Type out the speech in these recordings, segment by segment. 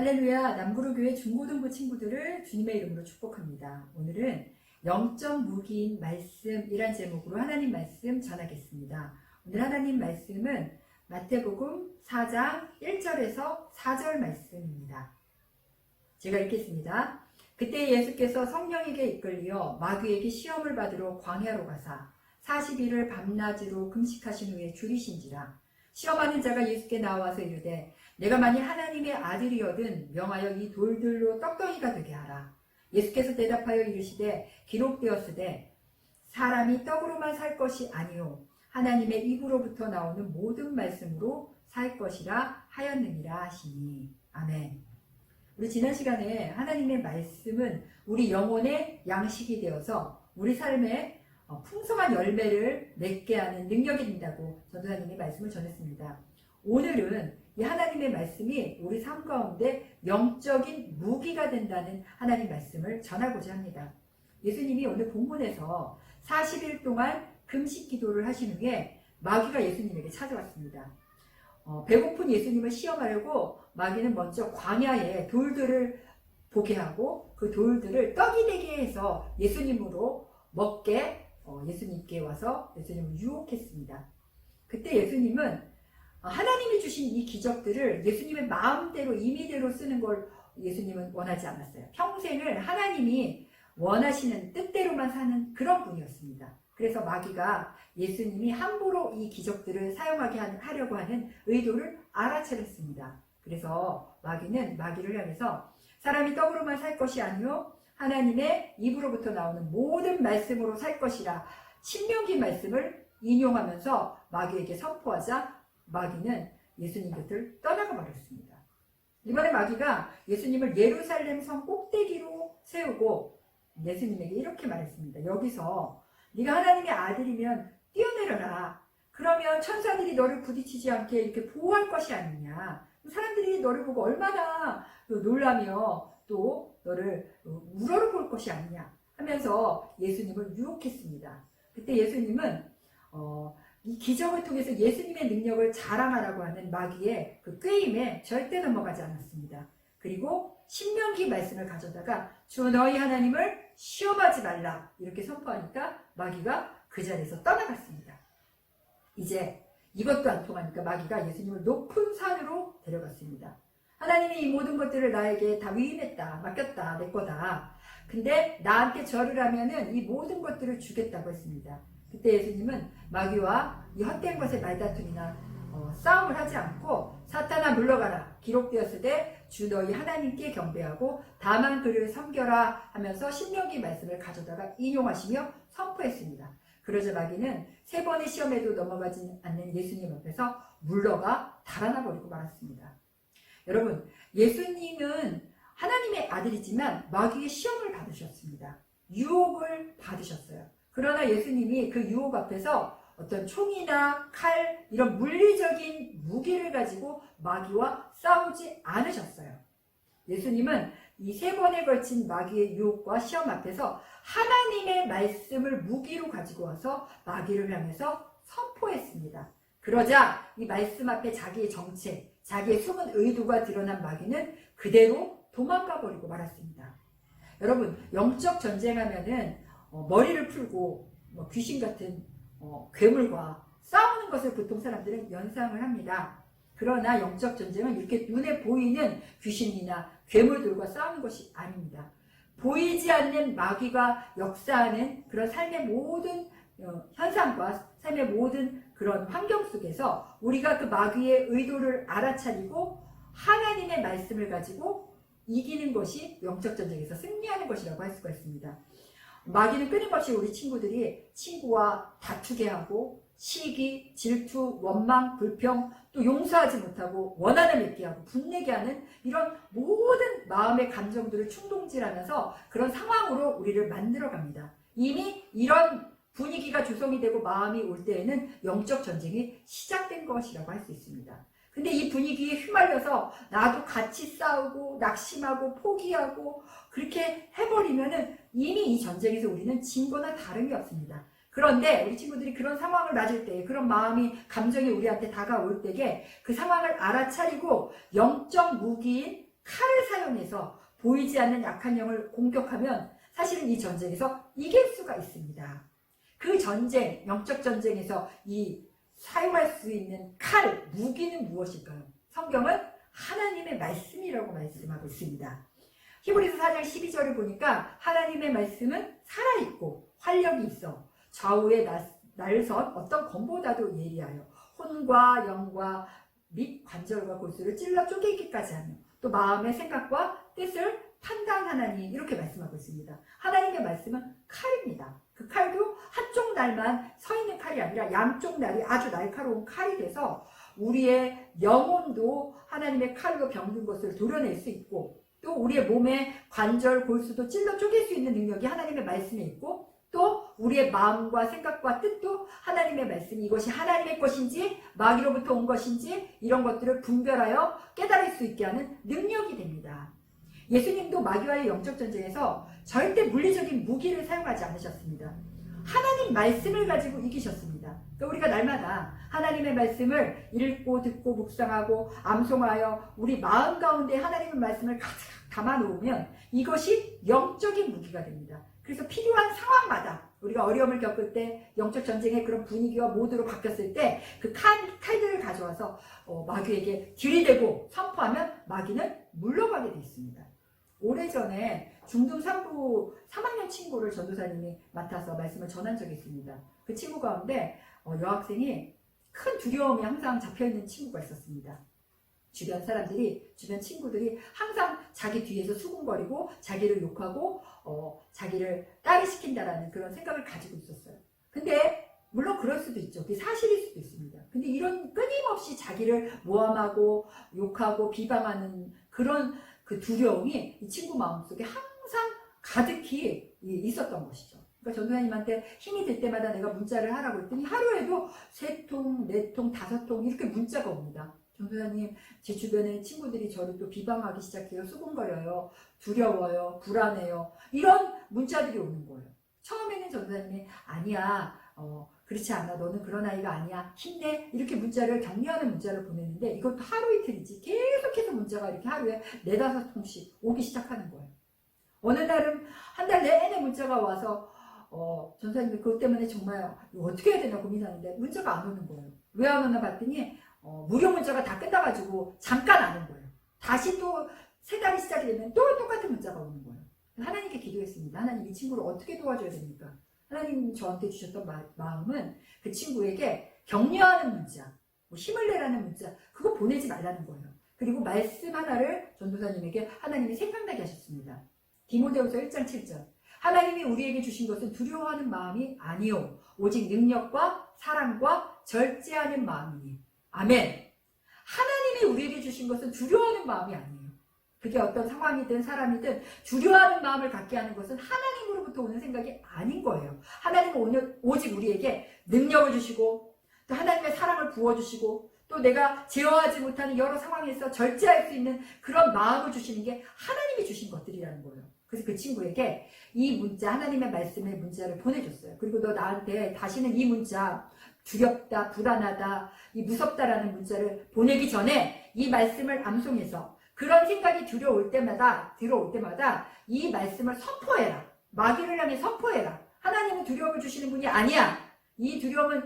할렐루야, 남구루교회 중고등부 친구들을 주님의 이름으로 축복합니다. 오늘은 영적 무기인 말씀이란 제목으로 하나님 말씀 전하겠습니다. 오늘 하나님 말씀은 마태복음 4장 1절에서 4절 말씀입니다. 제가 읽겠습니다. 그때 예수께서 성령에게 이끌리어 마귀에게 시험을 받으러 광야로 가사 40일을 밤낮으로 금식하신 후에 줄이신지라. 시험하는 자가 예수께 나와서 이르되 내가 만일 하나님의 아들이거든 명하여 이 돌들로 떡덩이가 되게 하라. 예수께서 대답하여 이르시되 기록되었으되 사람이 떡으로만 살 것이 아니요 하나님의 입으로부터 나오는 모든 말씀으로 살 것이라 하였느니라 하시니. 아멘. 우리 지난 시간에 하나님의 말씀은 우리 영혼의 양식이 되어서 우리 삶에 풍성한 열매를 맺게 하는 능력이 된다고 전도사님의 말씀을 전했습니다. 오늘은 이 하나님의 말씀이 우리 삶 가운데 영적인 무기가 된다는 하나님 말씀을 전하고자 합니다. 예수님이 오늘 본문에서 40일 동안 금식 기도를 하신 후에 마귀가 예수님에게 찾아왔습니다. 배고픈 예수님을 시험하려고 마귀는 먼저 광야에 돌들을 보게 하고 그 돌들을 떡이 되게 해서 예수님으로 먹게 예수님께 와서 예수님을 유혹했습니다. 그때 예수님은 하나님이 주신 이 기적들을 예수님의 마음대로 임의대로 쓰는 걸 예수님은 원하지 않았어요. 평생을 하나님이 원하시는 뜻대로만 사는 그런 분이었습니다. 그래서 마귀가 예수님이 함부로 이 기적들을 사용하게 하려고 하는 의도를 알아차렸습니다. 그래서 마귀를 향해서 사람이 떡으로만 살 것이 아니요 하나님의 입으로부터 나오는 모든 말씀으로 살 것이라 신명기 말씀을 인용하면서 마귀에게 선포하자 마귀는 예수님 곁을 떠나가 버렸습니다. 이번에 마귀가 예수님을 예루살렘 성 꼭대기로 세우고 예수님에게 이렇게 말했습니다. 여기서 네가 하나님의 아들이면 뛰어내려라. 그러면 천사들이 너를 부딪히지 않게 이렇게 보호할 것이 아니냐. 사람들이 너를 보고 얼마나 놀라며 또 너를 우러러볼 것이 아니냐 하면서 예수님을 유혹했습니다. 그때 예수님은 이 기적을 통해서 예수님의 능력을 자랑하라고 하는 마귀의 그 꾀임에 절대 넘어가지 않았습니다. 그리고 신명기 말씀을 가져다가 주 너희 하나님을 시험하지 말라 이렇게 선포하니까 마귀가 그 자리에서 떠나갔습니다. 이제 이것도 안 통하니까 마귀가 예수님을 높은 산으로 데려갔습니다. 하나님이 이 모든 것들을 나에게 다 위임했다, 맡겼다, 내 거다. 근데 나한테 절을 하면은 이 모든 것들을 주겠다고 했습니다. 그때 예수님은 마귀와 이 헛된 것에 말다툼이나 싸움을 하지 않고 사탄아 물러가라. 기록되었으되 주 너희 하나님께 경배하고 다만 그를 섬겨라 하면서 신명기 말씀을 가져다가 인용하시며 선포했습니다. 그러자 마귀는 3번의 시험에도 넘어가지 않는 예수님 앞에서 물러가 달아나 버리고 말았습니다. 여러분, 예수님은 하나님의 아들이지만 마귀의 시험을 받으셨습니다. 유혹을 받으셨어요. 그러나 예수님이 그 유혹 앞에서 어떤 총이나 칼 이런 물리적인 무기를 가지고 마귀와 싸우지 않으셨어요. 예수님은 이 3번에 걸친 마귀의 유혹과 시험 앞에서 하나님의 말씀을 무기로 가지고 와서 마귀를 향해서 선포했습니다. 그러자 이 말씀 앞에 자기의 정체, 자기의 숨은 의도가 드러난 마귀는 그대로 도망가 버리고 말았습니다. 여러분, 영적 전쟁하면은 머리를 풀고 귀신 같은 괴물과 싸우는 것을 보통 사람들은 연상을 합니다. 그러나 영적 전쟁은 이렇게 눈에 보이는 귀신이나 괴물들과 싸우는 것이 아닙니다. 보이지 않는 마귀가 역사하는 그런 삶의 모든 현상과 삶의 모든 그런 환경 속에서 우리가 그 마귀의 의도를 알아차리고 하나님의 말씀을 가지고 이기는 것이 영적 전쟁에서 승리하는 것이라고 할 수가 있습니다. 마귀는 끊임없이 우리 친구와 다투게 하고 시기, 질투, 원망, 불평, 또 용서하지 못하고 원한을 맺게 하고 분내게 하는 이런 모든 마음의 감정들을 충동질하면서 그런 상황으로 우리를 만들어갑니다. 이미 이런 분위기가 조성이 되고 마음이 올 때에는 영적 전쟁이 시작된 것이라고 할 수 있습니다. 근데 이 분위기에 휘말려서 나도 같이 싸우고 낙심하고 포기하고 그렇게 해버리면은 이미 이 전쟁에서 우리는 진 거나 다름이 없습니다. 그런데 우리 친구들이 그런 상황을 맞을 때, 그런 마음이, 감정이 우리한테 다가올 때에 그 상황을 알아차리고 영적 무기인 칼을 사용해서 보이지 않는 약한 영을 공격하면 사실은 이 전쟁에서 이길 수가 있습니다. 그 전쟁, 영적 전쟁에서 이 사용할 수 있는 칼, 무기는 무엇일까요? 성경은 하나님의 말씀이라고 말씀하고 있습니다. 히브리서 4장 12절을 보니까 하나님의 말씀은 살아있고 활력이 있어 좌우에 날선 어떤 검보다도 예리하여 혼과 영과 및 관절과 골수를 찔러 쪼개기까지 하며 또 마음의 생각과 뜻을 판단하나니 이렇게 말씀하고 있습니다. 하나님의 말씀은 칼입니다. 그 칼도 한쪽 날만 서 있는 칼이 아니라 양쪽 날이 아주 날카로운 칼이 돼서 우리의 영혼도 하나님의 칼로 병든 것을 도려낼 수 있고 또 우리의 몸의 관절, 골수도 찔러 쪼갤 수 있는 능력이 하나님의 말씀에 있고 또 우리의 마음과 생각과 뜻도 하나님의 말씀이 이것이 하나님의 것인지 마귀로부터 온 것인지 이런 것들을 분별하여 깨달을 수 있게 하는 능력이 됩니다. 예수님도 마귀와의 영적 전쟁에서 절대 물리적인 무기를 사용하지 않으셨습니다. 하나님 말씀을 가지고 이기셨습니다. 그러니까 우리가 날마다 하나님의 말씀을 읽고 듣고 묵상하고 암송하여 우리 마음 가운데 하나님의 말씀을 가득 담아놓으면 이것이 영적인 무기가 됩니다. 그래서 필요한 상황마다 우리가 어려움을 겪을 때 영적 전쟁의 그런 분위기와 모드로 바뀌었을 때 그 칼들을 가져와서 마귀에게 들이대고 선포하면 마귀는 물러가게 돼 있습니다. 오래전에 중등 3부 3학년 친구를 전도사님이 맡아서 말씀을 전한 적이 있습니다. 그 친구 가운데 여학생이 큰 두려움이 항상 잡혀있는 친구가 있었습니다. 주변 사람들이, 주변 친구들이 항상 자기 뒤에서 수군거리고 자기를 욕하고 자기를 따르시킨다라는 그런 생각을 가지고 있었어요. 근데 물론 그럴 수도 있죠. 그게 사실일 수도 있습니다. 근데 이런 끊임없이 자기를 모함하고 욕하고 비방하는 그런 그 두려움이 이 친구 마음속에 항상 가득히 있었던 것이죠. 그러니까 전도사님한테 힘이 들 때마다 내가 문자를 하라고 했더니 하루에도 3통, 4통, 5통 이렇게 문자가 옵니다. 전도사님, 제 주변에 친구들이 저를 또 비방하기 시작해요. 수군거려요. 두려워요. 불안해요. 이런 문자들이 오는 거예요. 처음에는 전도사님이 아니야. 그렇지 않아. 너는 그런 아이가 아니야. 힘내. 이렇게 문자를 격려하는 문자를 보냈는데 이것도 하루 이틀이지. 계속해서 문자가 이렇게 하루에 4-5통씩 오기 시작하는 거예요. 어느 날은 한 달 내내 문자가 와서 전도사님이 그것 때문에 정말 어떻게 해야 되나 고민하는데 문자가 안 오는 거예요. 왜 안 오나 봤더니 무료 문자가 다 끝나가지고 잠깐 안 온 거예요. 다시 또 3달이 시작이 되면 또 똑같은 문자가 오는 거예요. 하나님께 기도했습니다. 하나님 이 친구를 어떻게 도와줘야 됩니까? 하나님이 저한테 주셨던 마음은 그 친구에게 격려하는 문자, 힘을 내라는 문자 그거 보내지 말라는 거예요. 그리고 말씀 하나를 전도사님에게 하나님이 생각나게 하셨습니다. 디모데후서 1장 7절 하나님이 우리에게 주신 것은 두려워하는 마음이 아니요 오직 능력과 사랑과 절제하는 마음이니 아멘. 하나님이 우리에게 주신 것은 두려워하는 마음이 아니에요. 그게 어떤 상황이든 사람이든 두려워하는 마음을 갖게 하는 것은 하나님으로부터 오는 생각이 아닌 거예요. 하나님은 오직 우리에게 능력을 주시고 또 하나님의 사랑을 부어주시고 또 내가 제어하지 못하는 여러 상황에서 절제할 수 있는 그런 마음을 주시는 게 하나님이 주신 것들이라는 거예요. 그래서 그 친구에게 이 문자, 하나님의 말씀의 문자를 보내줬어요. 그리고 너 나한테 다시는 이 문자 두렵다, 불안하다, 이 무섭다라는 문자를 보내기 전에 이 말씀을 암송해서 그런 생각이 들어올 때마다 이 말씀을 선포해라. 마귀를 향해 선포해라. 하나님은 두려움을 주시는 분이 아니야. 이 두려움은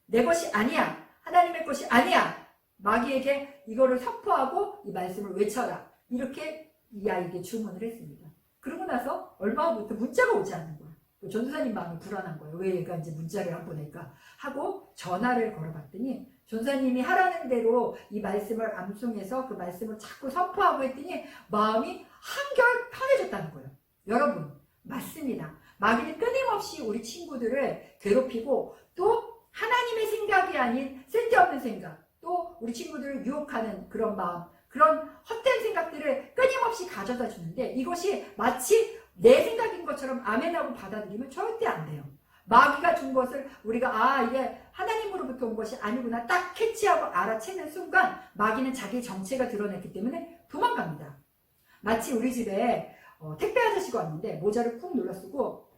내 것이 아니야. 하나님의 것이 아니야. 마귀에게 이거를 선포하고 이 말씀을 외쳐라. 이렇게 이 아이에게 주문을 했습니다. 그러고 나서 얼마 후부터 문자가 오지 않는 거야. 전도사님 마음이 불안한 거예요. 왜 얘가 이제 문자를 안 보낼까 하고 전화를 걸어봤더니 전도사님이 하라는 대로 이 말씀을 암송해서 그 말씀을 자꾸 선포하고 했더니 마음이 한결 편해졌다는 거예요. 여러분 맞습니다. 마귀는 끊임없이 우리 친구들을 괴롭히고 또 하나님의 생각이 아닌 쓸데없는 생각 또 우리 친구들을 유혹하는 그런 마음 그런 헛된 생각들을 끊임없이 가져다 주는데 이것이 마치 내 생각인 것처럼 아멘하고 받아들이면 절대 안 돼요. 마귀가 준 것을 우리가 이게 하나님으로부터 온 것이 아니구나 딱 캐치하고 알아채는 순간 마귀는 자기의 정체가 드러냈기 때문에 도망갑니다. 마치 우리 집에 택배 아저씨가 왔는데 모자를 꾹 눌러 쓰고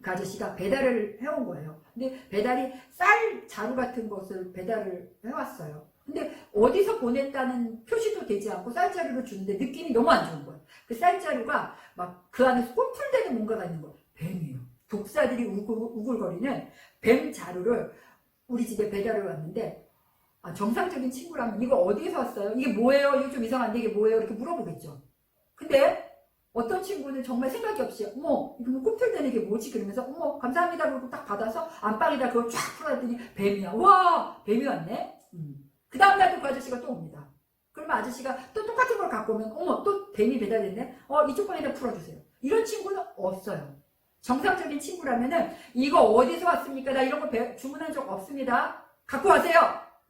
그 아저씨가 배달을 해온 거예요. 근데 배달이 쌀 자루 같은 것을 배달을 해왔어요. 근데 어디서 보냈다는 표시도 되지 않고 쌀자루를 주는데 느낌이 너무 안 좋은 거예요. 그 쌀자루가 막 그 안에서 꿈틀대는 뭔가가 있는 거예요. 뱀이에요. 독사들이 우글거리는 뱀 자루를 우리 집에 배달을 왔는데, 정상적인 친구라면 이거 어디에서 왔어요? 이게 뭐예요? 이거 좀 이상한데 이게 뭐예요? 이렇게 물어보겠죠. 근데 어떤 친구는 정말 생각이 없이 어머 이거 뭐 꿈틀대는 게 뭐지? 그러면서 어머 감사합니다 그러고 딱 받아서 안방에다 그걸 쫙 풀어놨더니 뱀이야. 와 뱀이 왔네. 그 다음날도 그 아저씨가 또 옵니다. 그러면 아저씨가 또 똑같은 걸 갖고 오면 어머 또 뱀이 배달됐네. 이쪽 방에다 풀어주세요. 이런 친구는 없어요. 정상적인 친구라면은 이거 어디서 왔습니까? 나 이런 거 주문한 적 없습니다. 갖고 와세요.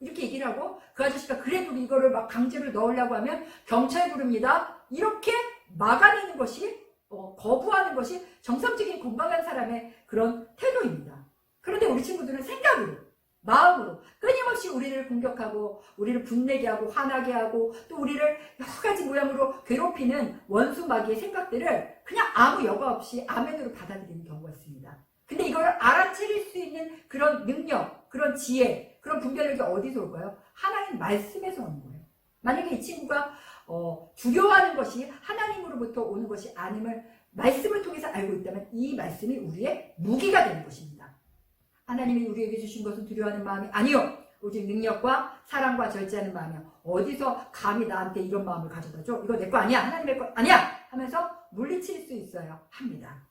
이렇게 얘기를 하고 그 아저씨가 그래도 이거를 막 강제로 넣으려고 하면 경찰 부릅니다. 이렇게 막아내는 것이 거부하는 것이 정상적인 건강한 사람의 그런 태도입니다. 그런데 우리 친구들은 생각으로 마음으로 끊임없이 우리를 공격하고 우리를 분내게 하고 화나게 하고 또 우리를 여러 가지 모양으로 괴롭히는 원수 마귀의 생각들을 그냥 아무 여과 없이 아멘으로 받아들이는 경우가 있습니다. 근데 이걸 알아차릴 수 있는 그런 능력, 그런 지혜, 그런 분별력이 어디서 올까요? 하나님 말씀에서 오는 거예요. 만약에 이 친구가 두려워하는 것이 하나님으로부터 오는 것이 아님을 말씀을 통해서 알고 있다면 이 말씀이 우리의 무기가 되는 것입니다. 하나님이 우리에게 주신 것은 두려워하는 마음이 아니요 오직 능력과 사랑과 절제하는 마음이요. 어디서 감히 나한테 이런 마음을 가져다 줘? 이거 내 거 아니야? 하나님의 거 아니야? 하면서 물리칠 수 있어야 합니다.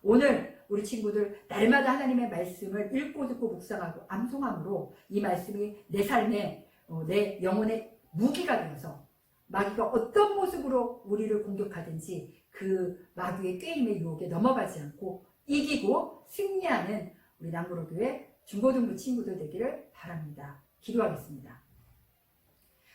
오늘 우리 친구들 날마다 하나님의 말씀을 읽고 듣고 묵상하고 암송함으로 이 말씀이 내 삶에 내 영혼의 무기가 되어서 마귀가 어떤 모습으로 우리를 공격하든지 그 마귀의 꾀임의 유혹에 넘어가지 않고 이기고 승리하는 우리 남구로교회 중고등부 친구들 되기를 바랍니다. 기도하겠습니다.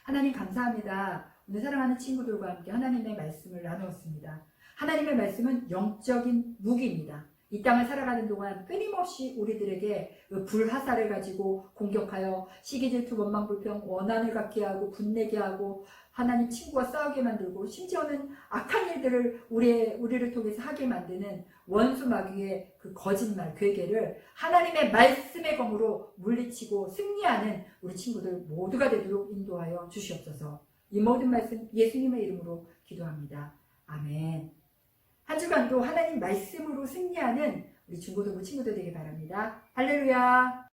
하나님 감사합니다. 오늘 사랑하는 친구들과 함께 하나님의 말씀을 나누었습니다. 하나님의 말씀은 영적인 무기입니다. 이 땅을 살아가는 동안 끊임없이 우리들에게 불화살을 가지고 공격하여 시기질투 원망불평 원한을 갖게 하고 분내게 하고 하나님 친구와 싸우게 만들고 심지어는 악한 일들을 우리를 통해서 하게 만드는 원수 마귀의 그 거짓말 괴계를 하나님의 말씀의 검으로 물리치고 승리하는 우리 친구들 모두가 되도록 인도하여 주시옵소서. 이 모든 말씀 예수님의 이름으로 기도합니다. 아멘. 한 주간도 하나님 말씀으로 승리하는 우리 중고등부 친구들 되길 바랍니다. 할렐루야.